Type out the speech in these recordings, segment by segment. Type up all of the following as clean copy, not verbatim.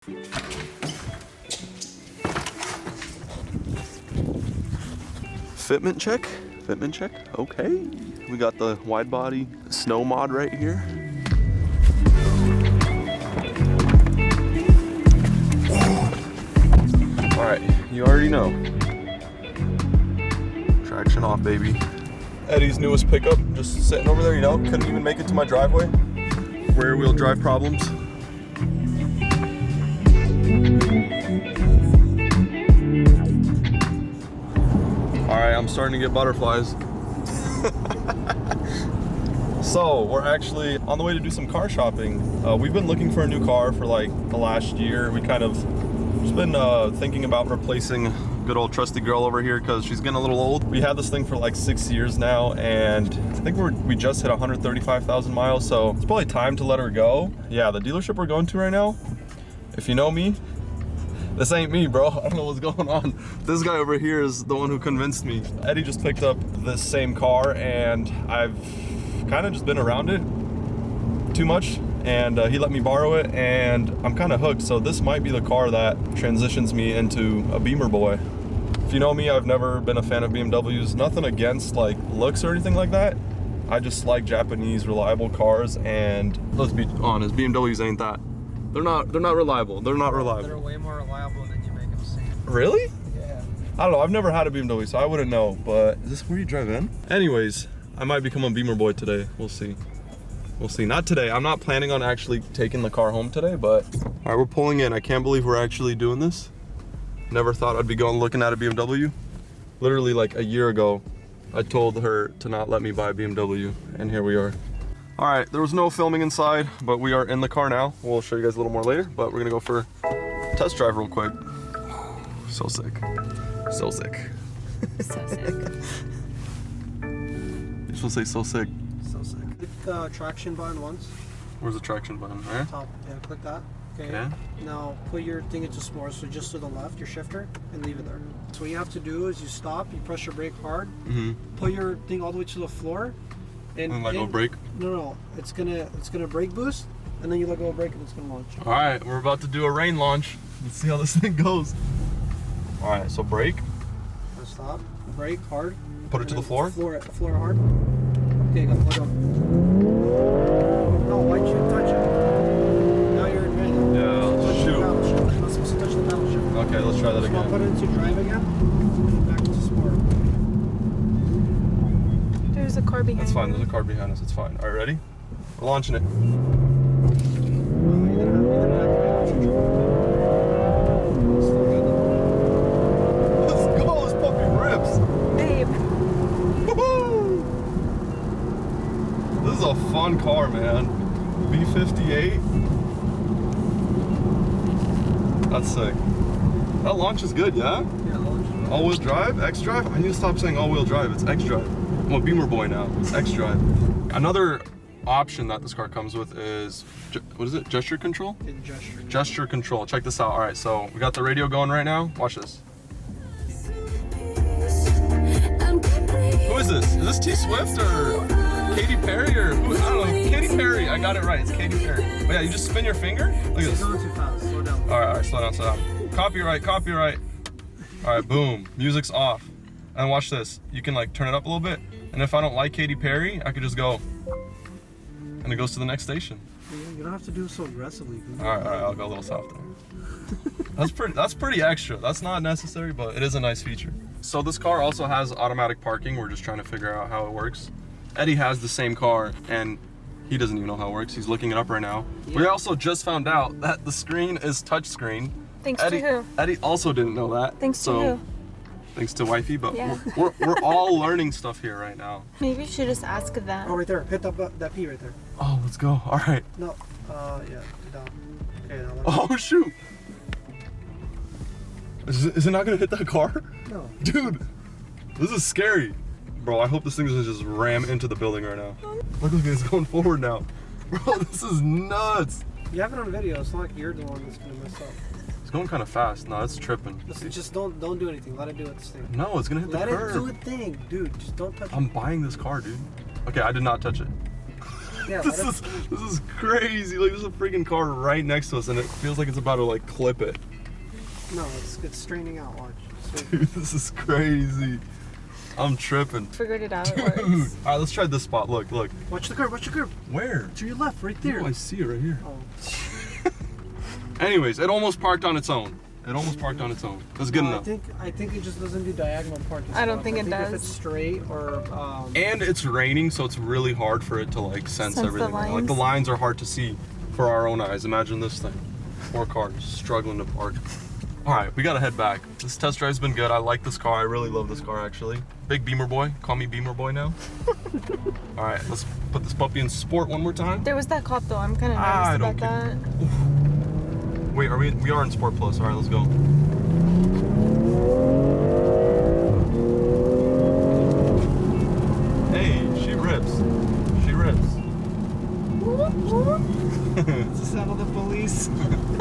Fitment check. Fitment check. Okay. We got the wide body snow mod right here. All right, you already know. Traction off, baby. Eddie's newest pickup, just sitting over there, you know, couldn't even make it to my driveway. Rear wheel drive problems. All right, I'm starting to get butterflies. So we're actually on the way to do some car shopping. We've been looking for a new car for like the last year. We kind of just been thinking about replacing good old trusty girl over here because she's getting a little old. We had this thing for like 6 years now, and I think we just hit 135,000 miles, so it's probably time to let her go. Yeah, the dealership we're going to right now, if you know me, this ain't me, bro. I don't know what's going on. This guy over here is the one who convinced me. Eddie just picked up this same car, and I've kind of just been around it too much, and he let me borrow it, and I'm kind of hooked. So this might be the car that transitions me into a Beamer boy. If you know me, I've never been a fan of BMWs. Nothing against like looks or anything like that. I just like Japanese reliable cars, and let's be honest, BMWs ain't that. They're not reliable. They're not reliable. They're way more reliable than you make them seem. Really? Yeah. I don't know. I've never had a BMW, so I wouldn't know. But is this where you drive in? Anyways, I might become a Beamer boy today. We'll see. We'll see. Not today. I'm not planning on actually taking the car home today, but all right, we're pulling in. I can't believe we're actually doing this. Never thought I'd be going looking at a BMW. Literally like a year ago, I told her to not let me buy a BMW, and here we are. All right, there was no filming inside, but we are in the car now. We'll show you guys a little more later, but we're gonna go for a test drive real quick. So sick. So sick. So sick. You're supposed to say so sick. So sick. Click the traction button once. Where's the traction button? Right? Top. Yeah, click that. Okay. Yeah. Now put your thing into sport, so just to the left, your shifter, and leave it there. So what you have to do is you stop, you press your brake hard, put your thing all the way to the floor, and let go of brake? No. It's gonna brake boost, and then you let go of brake and it's gonna launch. All right, we're about to do a rain launch. Let's see how this thing goes. All right, so brake. Stop, brake hard. Put it to the floor? Floor hard. Okay, go, let go. No, why'd you touch it? Now you're in manual. Yeah, Touch the shoot. paddle shift. You're not supposed to touch the paddle shift. Okay, let's try that So I'll again. put it into drive again, and back into sport. There's a car behind That's fine, you. there's a car behind us, it's fine. All right, ready? We're launching it. You didn't have to Still got Let's go, this puppy rips. Babe. Woohoo! This is a fun car, man. V58. That's sick. That launch is good, yeah? Yeah, launch. All-wheel drive, X-drive? I need to stop saying all-wheel drive, it's X-drive. I'm a Beamer boy now, it's X-drive. Another option that this car comes with is, what is it, gesture control? Gesture. Gesture control, check this out. All right, so we got the radio going right now. Watch this. Who is this? Is this T Swift or Katy Perry or who? I don't know. Katy Perry, I got it right, it's Katy Perry. But yeah, you just spin your finger. Look at this. Going too fast, slow down. All right, slow down, slow down. Copyright. All right, boom, music's off. And watch this. You can like turn it up a little bit. And if I don't like Katy Perry, I could just go, and it goes to the next station. You don't have to do it so aggressively, dude. All right, I'll go a little softer. That's pretty extra. That's not necessary, but it is a nice feature. So this car also has automatic parking. We're just trying to figure out how it works. Eddie has the same car, and he doesn't even know how it works. He's looking it up right now. Yeah. We also just found out that the screen is touch screen. Thanks Eddie, to who? Eddie also didn't know that. Thanks to who? Thanks to wifey, but Yeah. we're all learning stuff here right now. Maybe you should just ask them. Oh, right there. Hit that P right there. Oh, let's go. All right. No. Yeah. Down. Okay, now. Oh, shoot. Is it not gonna hit that car? No. Dude, this is scary. Bro, I hope this thing doesn't just ram into the building right now. Look at this going forward now. Bro, this is nuts. You have it on video. It's not like you're the one that's gonna mess up. It's going kind of fast. No, it's tripping. Just don't do anything. Let it do its thing. No, it's gonna hit the curb. Let it do its thing, dude. Just don't touch it. I'm buying this car, dude. Okay, I did not touch it. Yeah, this is crazy. Like there's a freaking car right next to us and it feels like it's about to like clip it. No, it's straining out, watch. Dude, this is crazy. I'm tripping. Figured it out. It Dude. works. All right, let's try this spot. Look. Watch the curb, watch the curb. Where? To your left, right there. Oh, I see it right here. Oh. Anyways, it almost parked on its own. That's good enough. I think it just doesn't do diagonal parking. I don't spots. think it does. If it's straight or And it's raining, so it's really hard for it to like sense Sense the everything. Like lines. the lines are hard to see for our own eyes. Imagine this thing. 4 cars struggling to park. All right, we gotta head back. This test drive's been good. I like this car. I really love this car actually. Big Beamer boy. Call me Beamer boy now. All right, let's put this puppy in sport one more time. There was that cop though. I'm kind of I nervous don't about care. that. Wait, we are in Sport Plus. All right, let's go. Hey, she rips. it's the sound of the police.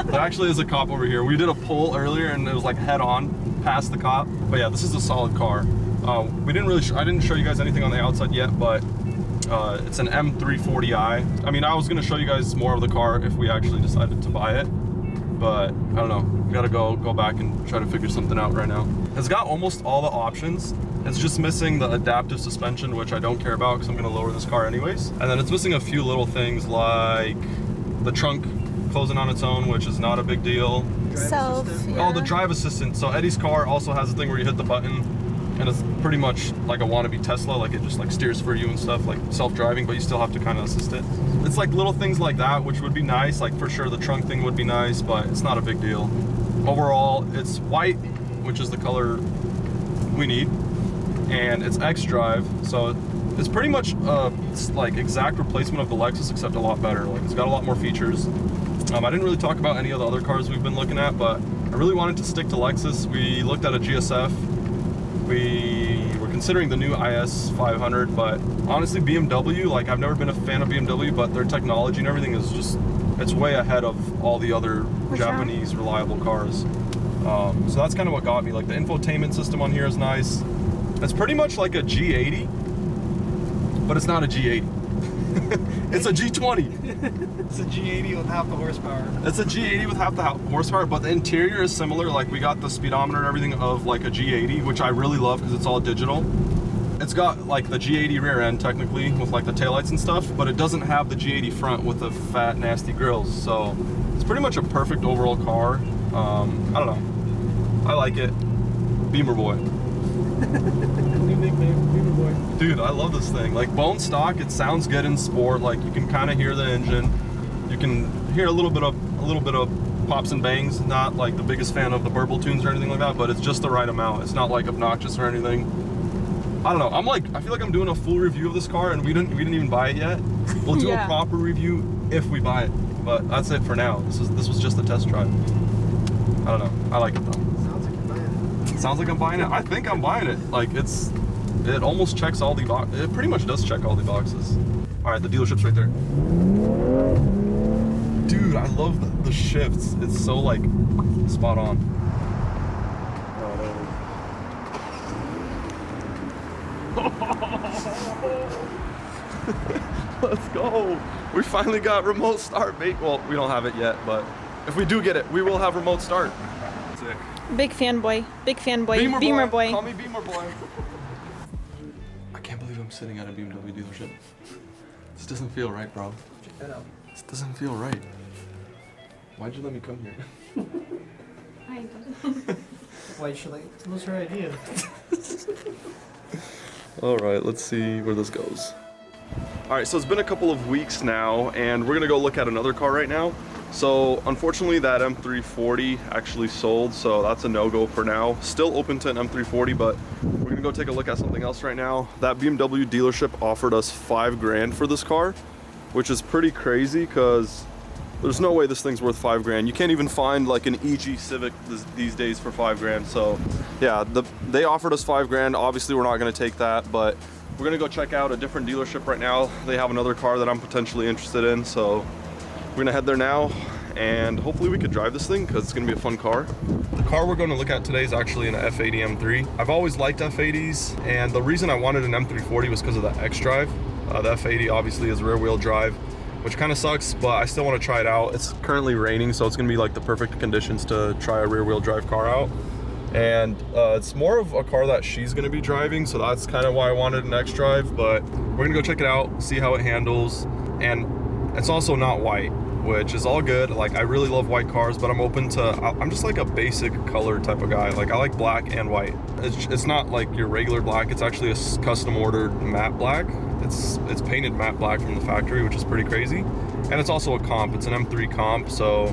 There actually is a cop over here. We did a pull earlier and it was like head on past the cop. But yeah, this is a solid car. I didn't show you guys anything on the outside yet, but it's an M340i. I mean, I was gonna show you guys more of the car if we actually decided to buy it, but I don't know. We gotta go back and try to figure something out right now. It's got almost all the options. It's just missing the adaptive suspension, which I don't care about because I'm gonna lower this car anyways. And then it's missing a few little things like the trunk closing on its own, which is not a big deal. Self. Yeah. Oh, the drive assistant. So Eddie's car also has a thing where you hit the button and it's pretty much like a wannabe Tesla, like it just like steers for you and stuff, like self-driving, but you still have to kind of assist it. It's like little things like that, which would be nice. Like for sure the trunk thing would be nice, but it's not a big deal. Overall, it's white, which is the color we need, and it's X-Drive, so it's pretty much it's like exact replacement of the Lexus, except a lot better. Like it's got a lot more features. I didn't really talk about any of the other cars we've been looking at, but I really wanted to stick to Lexus. We looked at a GSF. We were considering the new IS 500, but honestly BMW, like I've never been a fan of BMW, but their technology and everything is just, it's way ahead of all the other Japanese reliable cars. So that's kind of what got me. Like the infotainment system on here is nice. It's pretty much like a G80, but it's not a G80. It's a G20. It's a G80 with half the horsepower. It's a G80 with half the horsepower, but the interior is similar. Like we got the speedometer and everything of like a G80, which I really love because it's all digital. It's got like the G80 rear end technically with like the taillights and stuff, but it doesn't have the G80 front with the fat, nasty grills. So it's pretty much a perfect overall car. I don't know. I like it. Beamer boy. New nickname, Beamer boy. Dude, I love this thing. Like bone stock, it sounds good in sport. Like you can kind of hear the engine. You can hear a little bit of pops and bangs. Not like the biggest fan of the burble tunes or anything like that, but it's just the right amount. It's not like obnoxious or anything. I don't know. I feel like I'm doing a full review of this car, and we didn't even buy it yet. We'll do a proper review if we buy it, but that's it for now. This was just a test drive. I don't know. I like it though. Sounds like you're buying it. Sounds like I'm buying it. I think I'm buying it. Like it almost checks all the boxes. It pretty much does check all the boxes. All right, the dealership's right there. Dude, I love the shifts. It's so like spot on. Let's go. We finally got remote start, mate. Well, we don't have it yet, but if we do get it, we will have remote start. Sick. Big fanboy. Big fanboy. Beamer boy. Call me Beamer boy. I can't believe I'm sitting at a BMW dealership. This doesn't feel right, bro. Check that out. This doesn't feel right. Why'd you let me come here? Why should I? What's her idea? All right, let's see where this goes. All right, so it's been a couple of weeks now, and we're gonna go look at another car right now. So unfortunately, that M340 actually sold, so that's a no-go for now. Still open to an M340, but we're gonna go take a look at something else right now. That BMW dealership offered us $5 grand for this car, which is pretty crazy because there's no way this thing's worth $5 grand. You can't even find like an EG Civic these days for $5 grand. So yeah, they offered us $5 grand. Obviously we're not gonna take that, but we're gonna go check out a different dealership right now. They have another car that I'm potentially interested in. So we're gonna head there now and hopefully we could drive this thing because it's gonna be a fun car. The car we're gonna look at today is actually an F80 M3. I've always liked F80s, and the reason I wanted an M340 was because of the X-Drive. The F80 obviously is rear wheel drive, which kind of sucks, but I still want to try it out. It's currently raining, so it's gonna be like the perfect conditions to try a rear wheel drive car out. And it's more of a car that she's gonna be driving, so that's kind of why I wanted an X-Drive, but we're gonna go check it out, see how it handles. And it's also not white, which is all good. Like, I really love white cars, but I'm open to, I'm just like a basic color type of guy. Like, I like black and white. It's not like your regular black, it's actually a custom ordered matte black. It's painted matte black from the factory, which is pretty crazy. And it's also a comp, it's an M3 comp, so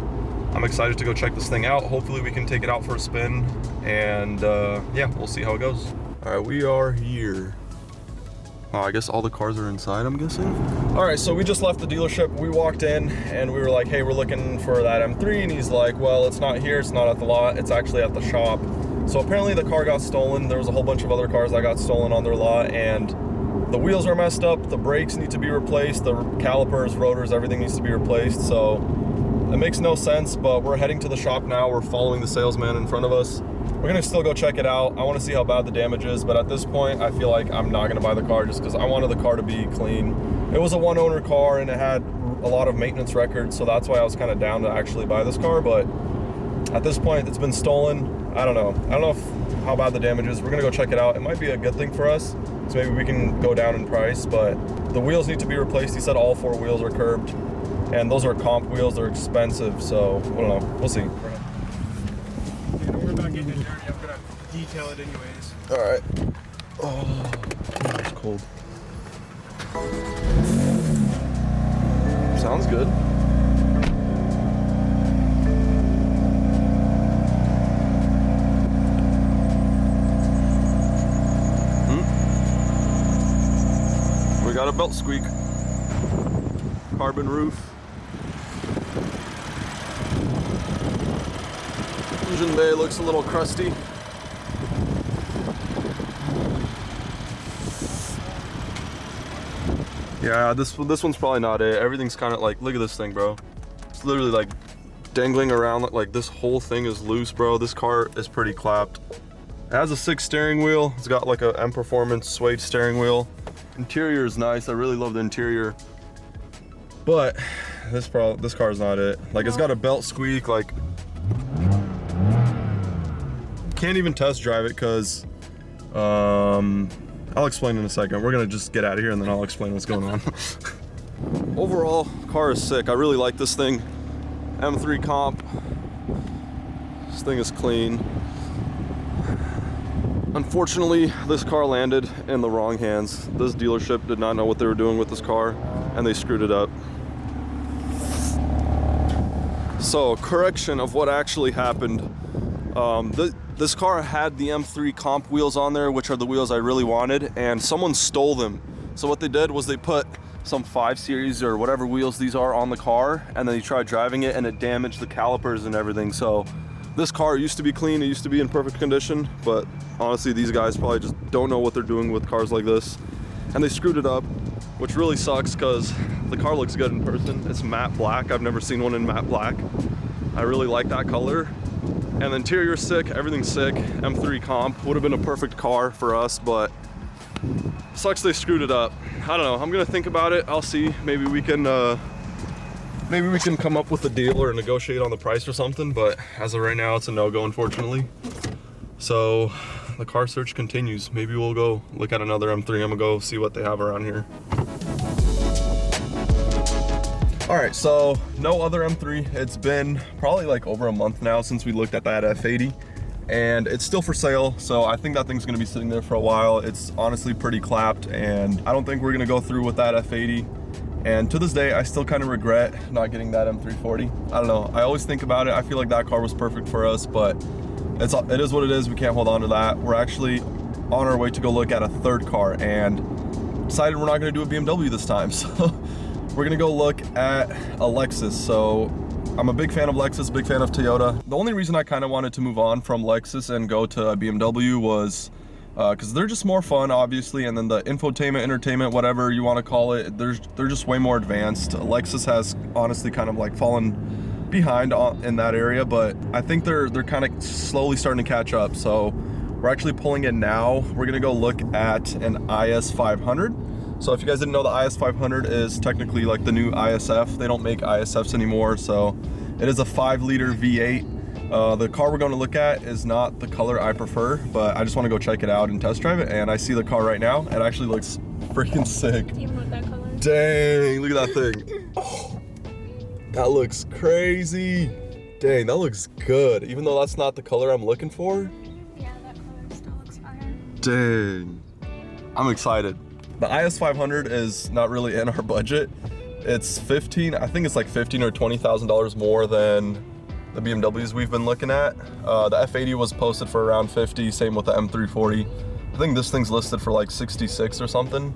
I'm excited to go check this thing out. Hopefully we can take it out for a spin, and yeah, we'll see how it goes. All right, we are here. Oh, I guess all the cars are inside, I'm guessing. All right, so we just left the dealership. We walked in and we were like, hey, we're looking for that M3. And he's like, well, it's not here, it's not at the lot, it's actually at the shop. So apparently the car got stolen. There was a whole bunch of other cars that got stolen on their lot, and the wheels are messed up, the brakes need to be replaced, the calipers, rotors, everything needs to be replaced. So it makes no sense, but we're heading to the shop now. We're following the salesman in front of us. We're gonna still go check it out. I wanna see how bad the damage is, but at this point, I feel like I'm not gonna buy the car just because I wanted the car to be clean. It was a one owner car and it had a lot of maintenance records, so that's why I was kind of down to actually buy this car, but at this point, it's been stolen. I don't know how bad the damage is. We're gonna go check it out. It might be a good thing for us, so maybe we can go down in price, but the wheels need to be replaced. He said all 4 wheels are curbed, and those are comp wheels, they're expensive, so I don't know, we'll see. Don't worry about getting it dirty, I'm gonna detail it anyways. All right. Oh, it's cold. Sounds good. We got a belt squeak. Carbon roof. Engine bay looks a little crusty. Yeah, this one's probably not it. Everything's kind of like, look at this thing, bro. It's literally like dangling around, like this whole thing is loose, bro. This car is pretty clapped. It has a 6 steering wheel. It's got like a M Performance suede steering wheel. Interior is nice. I really love the interior. But this car is not it. Like, it's got a belt squeak, like can't even test drive it because I'll explain in a second. We're gonna just get out of here and then I'll explain what's going on. Overall, car is sick. I really like this thing. M3 comp. This thing is clean. Unfortunately, this car landed in the wrong hands. This dealership did not know what they were doing with this car, and they screwed it up. So, correction of what actually happened. This car had the M3 comp wheels on there, which are the wheels I really wanted, and someone stole them. So what they did was they put some 5 series or whatever wheels these are on the car, and then they tried driving it and it damaged the calipers and everything. So this car used to be clean, it used to be in perfect condition, but honestly these guys probably just don't know what they're doing with cars like this, and they screwed it up, which really sucks because the car looks good in person. It's matte black. I've never seen one in matte black. I really like that color. And the interior's sick, everything's sick. M3 comp would have been a perfect car for us, but sucks they screwed it up. I don't know, I'm gonna think about it. I'll see, maybe we can come up with a deal or negotiate on the price or something, but as of right now, it's a no-go, unfortunately. So the car search continues. Maybe we'll go look at another M3. I'm gonna go see what they have around here. All right, so no other M3. It's been probably like over a month now since we looked at that F80, and it's still for sale. So I think that thing's gonna be sitting there for a while. It's honestly pretty clapped, and I don't think we're gonna go through with that F80. And to this day, I still kind of regret not getting that M340. I don't know, I always think about it. I feel like that car was perfect for us, but it is what it is. We can't hold on to that. We're actually on our way to go look at a third car, and decided we're not gonna do a BMW this time. So we're gonna go look at a Lexus. So I'm a big fan of Lexus, big fan of Toyota. The only reason I kind of wanted to move on from Lexus and go to a BMW was because they're just more fun, obviously, and then the infotainment, entertainment, whatever you want to call it, they're just way more advanced. Lexus has honestly kind of like fallen behind in that area, but I think they're kind of slowly starting to catch up. So we're actually pulling in now. We're gonna go look at an IS 500. So if you guys didn't know, the IS500 is technically like the new ISF. They don't make ISFs anymore, so it is a 5-liter V8. The car we're going to look at is not the color I prefer, but I just want to go check it out and test drive it, and I see the car right now. It actually looks freaking sick. Even with that color. Dang, look at that thing. Oh, that looks crazy. Dang, that looks good. Even though that's not the color I'm looking for. Yeah, that color still looks fire. Dang, I'm excited. The IS500 is not really in our budget. It's I think it's like $15,000 or $20,000 more than the BMWs we've been looking at. The F80 was posted for around 50, same with the M340. I think this thing's listed for like 66 or something.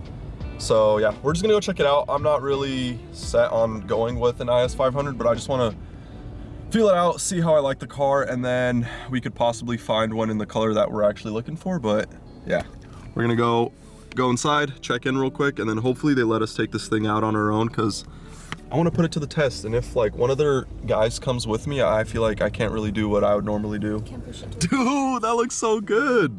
So yeah, we're just gonna go check it out. I'm not really set on going with an IS500, but I just wanna feel it out, see how I like the car, and then we could possibly find one in the color that we're actually looking for. But yeah, we're gonna go inside, check in real quick, and then hopefully they let us take this thing out on our own, because I want to put it to the test. And if like one of their guys comes with me, I feel like I can't really do what I would normally do. Can't push it. Dude, that looks so good.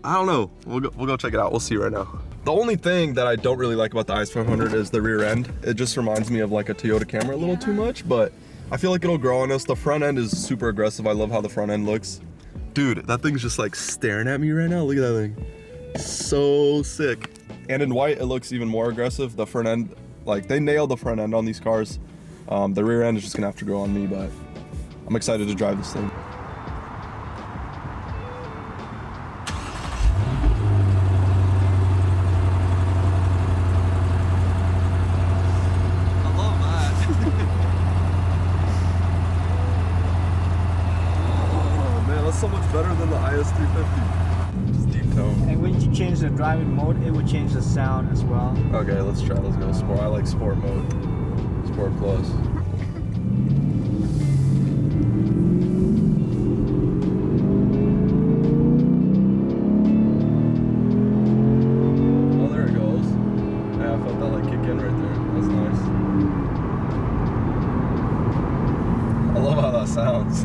I don't know. We'll go check it out. We'll see right now. The only thing that I don't really like about the IS500 is the rear end. It just reminds me of like a Toyota Camry a little too much, but I feel like it'll grow on us. The front end is super aggressive. I love how the front end looks. Dude, that thing's just like staring at me right now. Look at that thing. So sick. And in white, it looks even more aggressive. The front end, like they nailed the front end on these cars. The rear end is just gonna have to grow on me, but I'm excited to drive this thing. So much better than the IS350. Just deep tone. And when you change the driving mode, it would change the sound as well. Okay, let's try. Let's go sport. I like sport mode. Sport plus. Oh, there it goes. Yeah, I felt that like kick in right there. That's nice. I love how that sounds.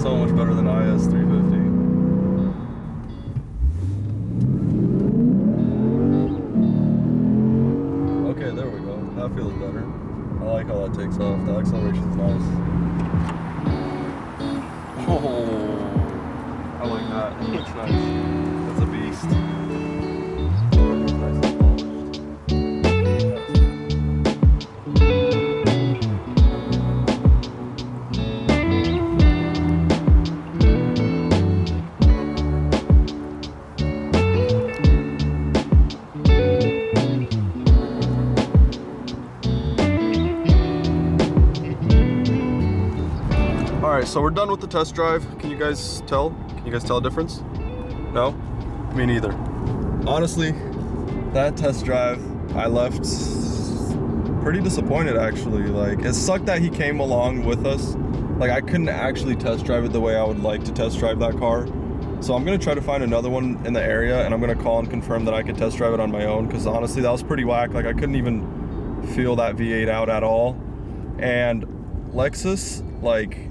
So much better than IS350. Okay, there we go. That feels better. I like how that takes off. The acceleration's nice. Oh, I like that. It's nice. That's a beast. Nice and polished. Alright, so we're done with the test drive. Can you guys tell? Can you guys tell a difference? No? Me neither. Honestly, that test drive, I left pretty disappointed actually. Like, it sucked that he came along with us. Like, I couldn't actually test drive it the way I would like to test drive that car. So I'm gonna try to find another one in the area, and I'm gonna call and confirm that I could test drive it on my own, because honestly, that was pretty whack. Like, I couldn't even feel that V8 out at all. And Lexus, like,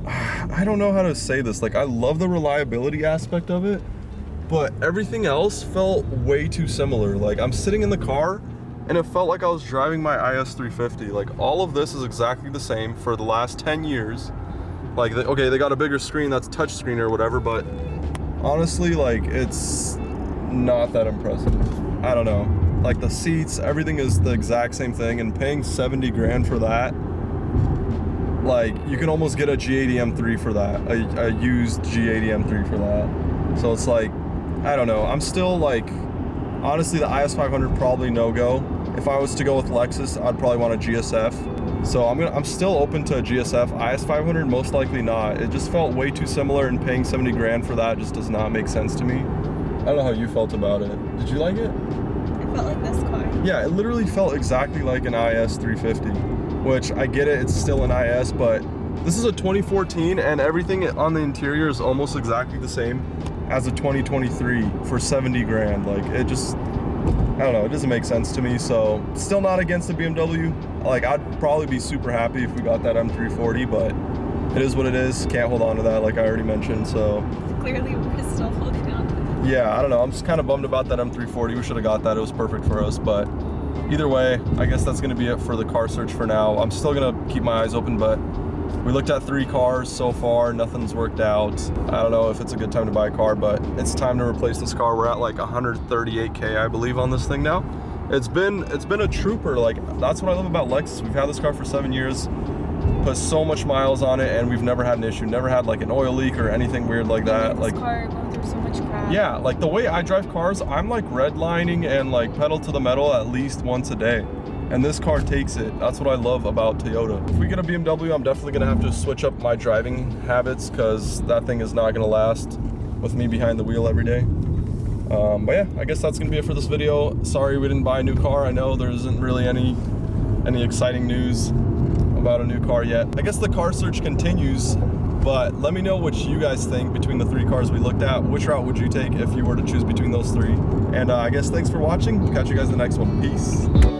I don't know how to say this. Like, I love the reliability aspect of it, but everything else felt way too similar. Like, I'm sitting in the car and it felt like I was driving my IS350. Like, all of this is exactly the same for the last 10 years. Like, okay, they got a bigger screen that's touch screen or whatever, but honestly, like, it's not that impressive. I don't know. Like, the seats, everything is the exact same thing, and paying 70 grand for that, like, you can almost get a G80 M3 for that, a used G80 M3 for that. So it's like, I don't know. I'm still like, honestly, the IS500 probably no-go. If I was to go with Lexus, I'd probably want a GSF. So I'm still open to a GSF. IS500, most likely not. It just felt way too similar, and paying 70 grand for that just does not make sense to me. I don't know how you felt about it. Did you like it? It felt like this car. Yeah, it literally felt exactly like an IS350. Which, I get it, it's still an IS, but this is a 2014 and everything on the interior is almost exactly the same as a 2023 for 70 grand. Like, it just, I don't know, it doesn't make sense to me. So still not against the BMW. Like, I'd probably be super happy if we got that M340, but it is what it is. Can't hold on to that, like I already mentioned. So Clearly we're still holding on to Yeah, I don't know. I'm just kind of bummed about that M340. We should have got that. It was perfect for us. But either way, I guess that's going to be it for the car search for now. I'm still going to keep my eyes open, but we looked at 3 cars so far. Nothing's worked out. I don't know if it's a good time to buy a car, but it's time to replace this car. We're at like 138K, I believe, on this thing now. It's been a trooper. Like, that's what I love about Lexus. We've had this car for 7 years. Put so much miles on it, and we've never had an issue. Never had like an oil leak or anything weird like that. This car going through so much crap. Yeah, like the way I drive cars, I'm like redlining and like pedal to the metal at least once a day. And this car takes it. That's what I love about Toyota. If we get a BMW, I'm definitely gonna have to switch up my driving habits because that thing is not gonna last with me behind the wheel every day. But yeah, I guess that's gonna be it for this video. Sorry we didn't buy a new car. I know there isn't really any exciting news about a new car yet. I guess the car search continues, but let me know what you guys think between the 3 cars we looked at. Which route would you take if you were to choose between those 3? And I guess thanks for watching. We'll catch you guys in the next one. Peace.